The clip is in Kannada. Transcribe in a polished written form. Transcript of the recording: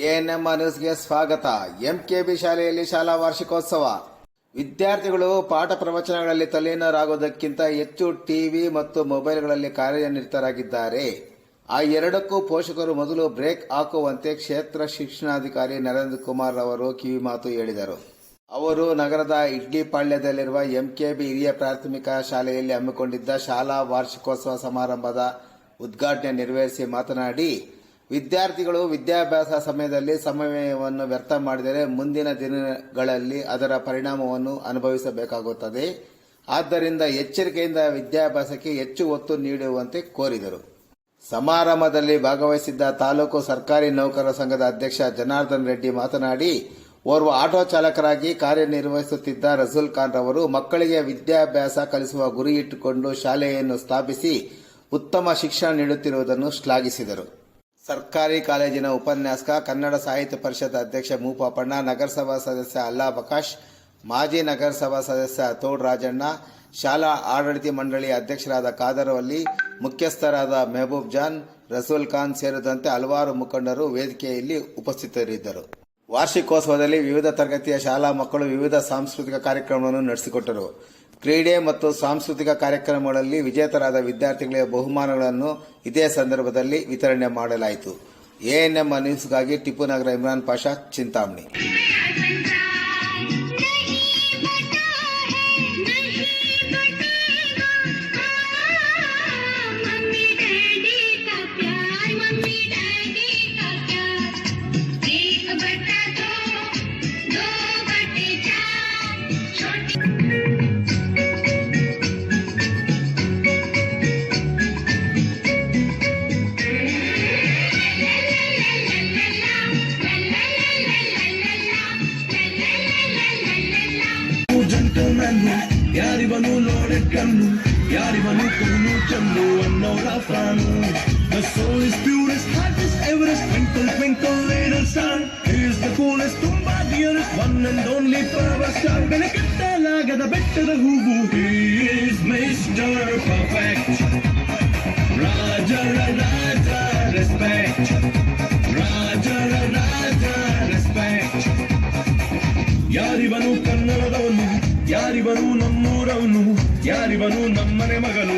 ಎಎನ್ಎಂ ನ್ಯೂಸ್ಗೆ ಸ್ವಾಗತ. ಎಂಕೆಬಿ ಶಾಲೆಯಲ್ಲಿ ಶಾಲಾ ವಾರ್ಷಿಕೋತ್ಸವ. ವಿದ್ಯಾರ್ಥಿಗಳು ಪಾಠ ಪ್ರವಚನಗಳಲ್ಲಿ ತಲ್ಲೀನರಾಗುವುದಕ್ಕಿಂತ ಹೆಚ್ಚು ಟಿವಿ ಮತ್ತು ಮೊಬೈಲ್ಗಳಲ್ಲಿ ಕಾರ್ಯನಿರತರಾಗಿದ್ದಾರೆ. ಆ ಎರಡಕ್ಕೂ ಪೋಷಕರು ಮೊದಲು ಬ್ರೇಕ್ ಹಾಕುವಂತೆ ಕ್ಷೇತ್ರ ಶಿಕ್ಷಣಾಧಿಕಾರಿ ನರೇಂದ್ರ ಕುಮಾರ್ ಅವರು ಕಿವಿಮಾತು ಹೇಳಿದರು. ಅವರು ನಗರದ ಇಡ್ಲಿಪಾಳ್ಯದಲ್ಲಿರುವ ಎಂಕೆಬಿ ಹಿರಿಯ ಪ್ರಾಥಮಿಕ ಶಾಲೆಯಲ್ಲಿ ಹಮ್ಮಿಕೊಂಡಿದ್ದ ಶಾಲಾ ವಾರ್ಷಿಕೋತ್ಸವ ಸಮಾರಂಭದ ಉದ್ಘಾಟನೆ ನೆರವೇರಿಸಿ ಮಾತನಾಡಿ, ವಿದ್ಯಾರ್ಥಿಗಳು ವಿದ್ಯಾಭ್ಯಾಸ ಸಮಯದಲ್ಲಿ ಸಮಯವನ್ನು ವ್ಯರ್ಥ ಮಾಡಿದರೆ ಮುಂದಿನ ದಿನಗಳಲ್ಲಿ ಅದರ ಪರಿಣಾಮವನ್ನು ಅನುಭವಿಸಬೇಕಾಗುತ್ತದೆ. ಆದ್ದರಿಂದ ಎಚ್ಚರಿಕೆಯಿಂದ ವಿದ್ಯಾಭ್ಯಾಸಕ್ಕೆ ಹೆಚ್ಚು ಒತ್ತು ನೀಡುವಂತೆ ಕೋರಿದರು. ಸಮಾರಂಭದಲ್ಲಿ ಭಾಗವಹಿಸಿದ್ದ ತಾಲೂಕು ಸರ್ಕಾರಿ ನೌಕರರ ಸಂಘದ ಅಧ್ಯಕ್ಷ ಜನಾರ್ದನ್ ರೆಡ್ಡಿ ಮಾತನಾಡಿ, ಓರ್ವ ಆಟೋ ಚಾಲಕರಾಗಿ ಕಾರ್ಯನಿರ್ವಹಿಸುತ್ತಿದ್ದ ರಸೂಲ್ ಖಾನ್ ರವರು ಮಕ್ಕಳಿಗೆ ವಿದ್ಯಾಭ್ಯಾಸ ಕಲಿಸುವ ಗುರಿ ಇಟ್ಟುಕೊಂಡು ಶಾಲೆಯನ್ನು ಸ್ಥಾಪಿಸಿ ಉತ್ತಮ ಶಿಕ್ಷಣ ನೀಡುತ್ತಿರುವುದನ್ನು ಶ್ಲಾಘಿಸಿದರು. ಸರ್ಕಾರಿ ಕಾಲೇಜಿನ ಉಪನ್ಯಾಸಕ, ಕನ್ನಡ ಸಾಹಿತ್ಯ ಪರಿಷತ್ ಅಧ್ಯಕ್ಷ ಮೂಪಾಪಣ್ಣ, ನಗರಸಭಾ ಸದಸ್ಯ ಅಲ್ಲಾ ಬಕಾಶ್, ಮಾಜಿ ನಗರಸಭಾ ಸದಸ್ಯ ತೋಡ್ ರಾಜಣ್ಣ, ಶಾಲಾ ಆಡಳಿತ ಮಂಡಳಿ ಅಧ್ಯಕ್ಷರಾದ ಖಾದರ್ ವಲಿ, ಮುಖ್ಯಸ್ಥರಾದ ಮೆಹಬೂಬ್ ಜಾನ್, ರಸೂಲ್ ಖಾನ್ ಸೇರಿದಂತೆ ಹಲವಾರು ಮುಖಂಡರು ವೇದಿಕೆಯಲ್ಲಿ ಉಪಸ್ಥಿತರಿದ್ದರು. ವಾರ್ಷಿಕೋತ್ಸವದಲ್ಲಿ ವಿವಿಧ ತರಗತಿಯ ಶಾಲಾ ಮಕ್ಕಳು ವಿವಿಧ ಸಾಂಸ್ಕೃತಿಕ ಕಾರ್ಯಕ್ರಮಗಳನ್ನು ನಡೆಸಿಕೊಟ್ಟರು. ಕ್ರೀಡೆ ಮತ್ತು ಸಾಂಸ್ಕೃತಿಕ ಕಾರ್ಯಕ್ರಮಗಳಲ್ಲಿ ವಿಜೇತರಾದ ವಿದ್ಯಾರ್ಥಿಗಳಿಗೆ ಬಹುಮಾನಗಳನ್ನು ಇದೇ ಸಂದರ್ಭದಲ್ಲಿ ವಿತರಣೆ ಮಾಡಲಾಯಿತು. ಎಎನ್ಎಂ ನ್ಯೂಸ್ಗಾಗಿ ಟಿಪ್ಪುನಗರ ಇಮ್ರಾನ್ ಪಾಷಾ, ಚಿಂತಾಮಣಿ. ಯಾರಿವನು ಲೋಡೆಡ್ ಕಣ್ಣು, ಯಾರಿವನು ಕೂನು Chennu ಅನ್ನೋರ ಫ್ರಾನು. The soul is purest, heart is Everest, twinkle twinkle little star. He is the coolest, ತುಂಬಾ dearest, one and only power star. ಬೆಳಕತ್ತಲಾಗದ ಬೆಟ್ಟದ ಹೂವು, he is Mr. Perfect. ರಾಜರ ರಾಜ respect, ರಾಜರ ರಾಜ respect. ಯಾರಿವನು ಕನ್ನಡದವನು, ಯಾರಿವನು ನಮ್ಮೂರವನು, ಯಾರಿವನು ನಮ್ಮನೆ ಮಗನು,